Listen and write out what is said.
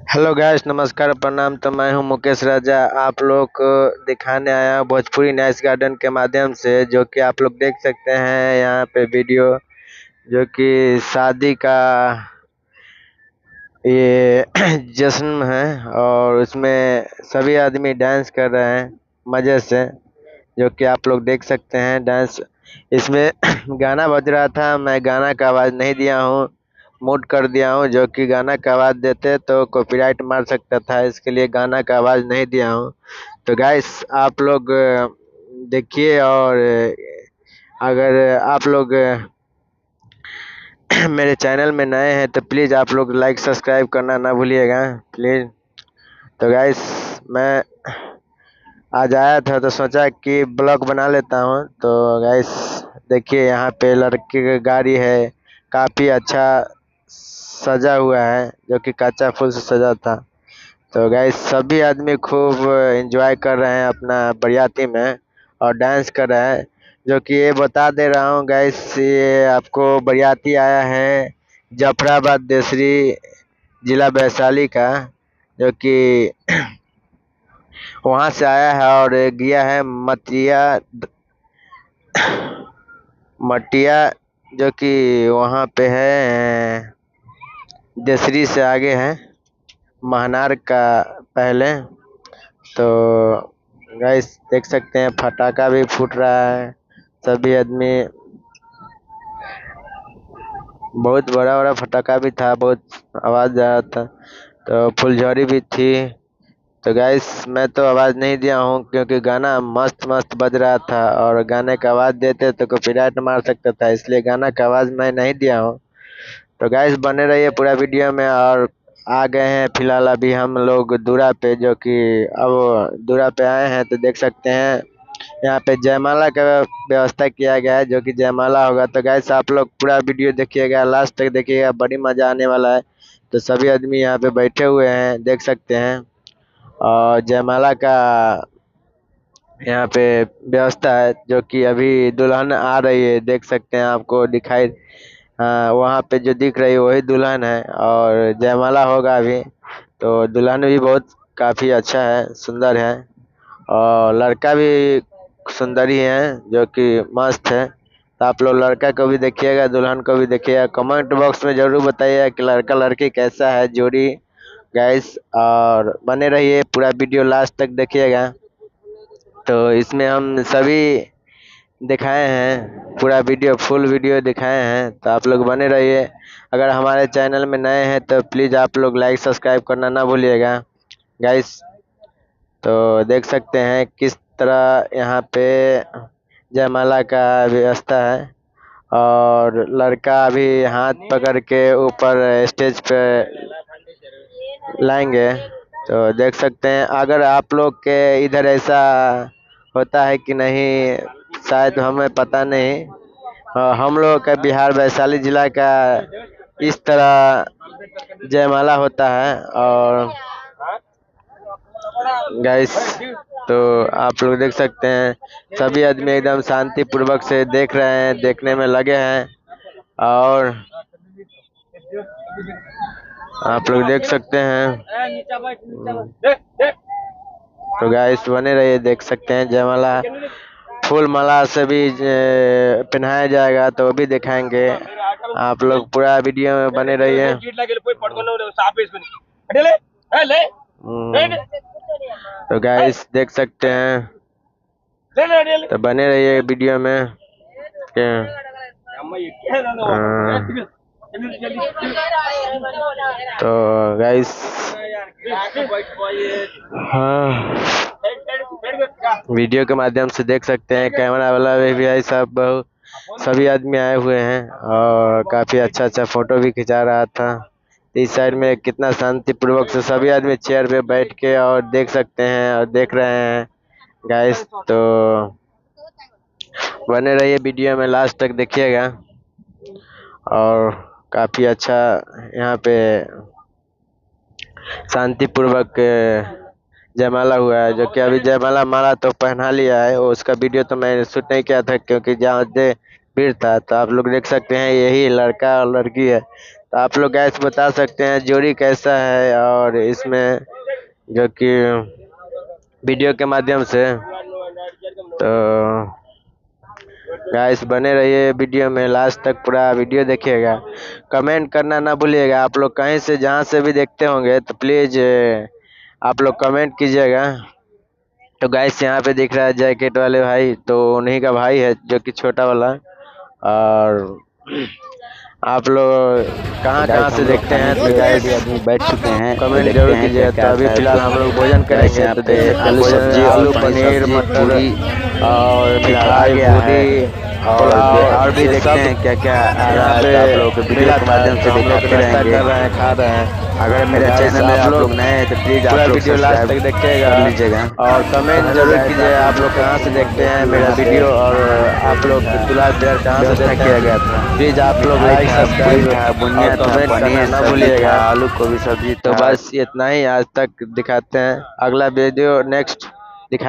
Hello guys, नमस्कार प्रणाम। तो मैं हूं मुकेश राजा। आप लोग को दिखाने आया हूं भोजपुरी नाइस गार्डन के माध्यम से, जो कि आप लोग देख सकते हैं यहाँ पे वीडियो, जो कि शादी का ये जश्न है। और उसमें सभी आदमी डांस कर रहे हैं मज़े से, जो कि आप लोग देख सकते हैं डांस। इसमें गाना बज रहा था, मैं गाना का आवाज़ नहीं दिया हूँ, म्यूट कर दिया हूँ, जो कि गाना का आवाज़ देते तो कॉपीराइट मार सकता था, इसके लिए गाना का आवाज़ नहीं दिया हूँ। तो गाइस आप लोग देखिए। और अगर आप लोग मेरे चैनल में नए हैं तो प्लीज़ आप लोग लाइक सब्सक्राइब करना ना भूलिएगा प्लीज़। तो गाइस मैं आज आया था तो सोचा कि ब्लॉग बना लेता हूँ। तो गाइस देखिए, यहाँ पे लड़के की गाड़ी है, काफ़ी अच्छा सजा हुआ है, जो कि कच्चा फूल से सजा था। तो गाइस सभी आदमी खूब एंजॉय कर रहे हैं अपना बरियाती में और डांस कर रहे हैं। जो कि ये बता दे रहा हूँ गाइस, ये आपको बरियाती आया है जफराबाद देसरी, जिला वैशाली का, जो कि वहाँ से आया है और गया है मटिया, जो कि वहाँ पे है देसरी से आगे है, महनार का पहले। तो गाइस देख सकते हैं पटाखा भी फूट रहा है, सभी आदमी, बहुत बड़ा बड़ा पटाखा भी था, बहुत आवाज़ आ रहा था। तो फुलझड़ी भी थी। तो गाइस मैं तो आवाज़ नहीं दिया हूँ क्योंकि गाना मस्त मस्त बज रहा था, और गाने का आवाज़ देते तो कॉपीराइट मार सकता था, इसलिए गाना का आवाज़ मैं नहीं दिया हूँ। तो गाइस बने रहिए पूरा वीडियो में। और आ गए हैं फिलहाल अभी हम लोग दूरा पे, जो कि अब दूरा पे आए हैं तो देख सकते हैं यहाँ पे जयमाला का व्यवस्था किया गया है, जो कि जयमाला होगा। तो गाइस आप लोग पूरा वीडियो देखिएगा, लास्ट तक देखिएगा, बड़ी मज़ा आने वाला है। तो सभी आदमी यहाँ पे बैठे हुए हैं, देख सकते हैं। और जयमाला का यहाँ पे व्यवस्था है, जो कि अभी दुल्हन आ रही है, देख सकते हैं, आपको दिखाई, हाँ वहाँ पे जो दिख रही है वही दुल्हन है। और जयमाला होगा अभी। तो दुल्हन भी बहुत काफ़ी अच्छा है, सुंदर है, और लड़का भी सुंदर ही है, जो कि मस्त है। तो आप लोग लड़का को भी देखिएगा, दुल्हन को भी देखिएगा। कमेंट बॉक्स में ज़रूर बताइएगा कि लड़का लड़की कैसा है जोड़ी गाइस। और बने रहिए, पूरा वीडियो लास्ट तक देखिएगा। तो इसमें हम सभी दिखाए हैं, पूरा वीडियो फुल वीडियो दिखाए हैं, तो आप लोग बने रहिए। अगर हमारे चैनल में नए हैं तो प्लीज़ आप लोग लाइक सब्सक्राइब करना ना भूलिएगा गाइस। तो देख सकते हैं किस तरह यहाँ पे जयमाला का व्यवस्था है, और लड़का अभी हाथ पकड़ के ऊपर स्टेज पे लाएंगे। तो देख सकते हैं, अगर आप लोग के इधर ऐसा होता है कि नहीं शायद हमें पता नहीं। हम लोग का बिहार वैशाली जिला का इस तरह जयमाला होता है। और गाइस तो आप लोग देख सकते हैं सभी आदमी एकदम शांति पूर्वक से देख रहे हैं, देखने में लगे हैं। और आप लोग देख सकते हैं। तो गाइस बने रहिए, देख सकते हैं जयमाला फूल माला से भी पहनाया जाएगा, तो वो भी दिखाएंगे। आप लोग पूरा वीडियो में बने रहिए। तो गाइस देख सकते हैं, तो बने रहिए वीडियो में। तो गाइस हाँ, वीडियो के माध्यम से देख सकते हैं, कैमरा वाला भी भाई साहब बहुत सभी आदमी आए हुए हैं, और काफ़ी अच्छा अच्छा फोटो भी खिंचा रहा था। इस साइड में कितना शांतिपूर्वक से सभी आदमी चेयर पे बैठ के और देख सकते हैं और देख रहे हैं गाइस। तो बने रहिए वीडियो में, लास्ट तक देखिएगा। और काफ़ी अच्छा यहाँ पे शांतिपूर्वक जयमाला हुआ है, जो कि अभी जयमाला माला तो पहना लिया है, वो उसका वीडियो तो मैं शूट नहीं किया था क्योंकि जहाँ भीड़ था। तो आप लोग देख सकते हैं यही लड़का और लड़की है, तो आप लोग गैस बता सकते हैं जोड़ी कैसा है, और इसमें जो कि वीडियो के माध्यम से। तो गाइस बने रहिए वीडियो में, लास्ट तक पूरा वीडियो देखिएगा। कमेंट करना ना भूलिएगा। आप लोग कहीं से जहां से भी देखते होंगे तो प्लीज आप लोग कमेंट कीजिएगा। तो गाइस यहाँ पे दिख रहा है जैकेट वाले भाई, तो उन्हीं का भाई है जो कि छोटा वाला। और आप लोग कहाँ कहाँ गाइस से हम लोग देखते खाने हैं के तो लिए गाइस सभी आदमी बैठ चुके हैं, तो कमेंट देखते जरूर हैं क्या कीजिएगा। तो क्या अभी आता है। फिलहाल हम लोग भोजन गाइस करेंगे, यहाँ तो पे देख सकते हैं आलू भोजन सब्जी और आलू पनीर पनीर सब्जी मटर पूरी और फिलहाल आ मिठाई गया है। पूरी और पुलाव भी ये देखते सब हैं क्या क्या आ रहा यहाँ है, पे तो आप लोगों को वीडियो मिला के था, माध्यम तो से हम लोग दिखाते नाश्ता रहेंगे। कर रहे हैं, खा रहे हैं। अगर तो मेरे गाइस चैनल में आप आप लोग लोग नए हैं तो प्लीज़ पूरा आप लोग वीडियो लास्ट सब्सक्राइब तक देखिएगा, कर लीजिएगा। और तो कमेंट हेलो जरूर गाइस, कीजिए आप आप लोग देख कहाँ से सकते हैं देखते जो हैं कि मेरा यहाँ पे वीडियो, और आप लोग का दुलार प्यार कहाँ से व्यवस्था देते किया हैं। गया था। प्लीज आप लोग मिठाई लाइक था, पूरी सब्सक्राइब था, और बुनिया था, कमेंट करना पनीर ना सब्जी था, भूलिएगा। आलू गोभी सब्जी तो था। बस इतना ही आज तक दिखाते हैं, अगला वीडियो नेक्स्ट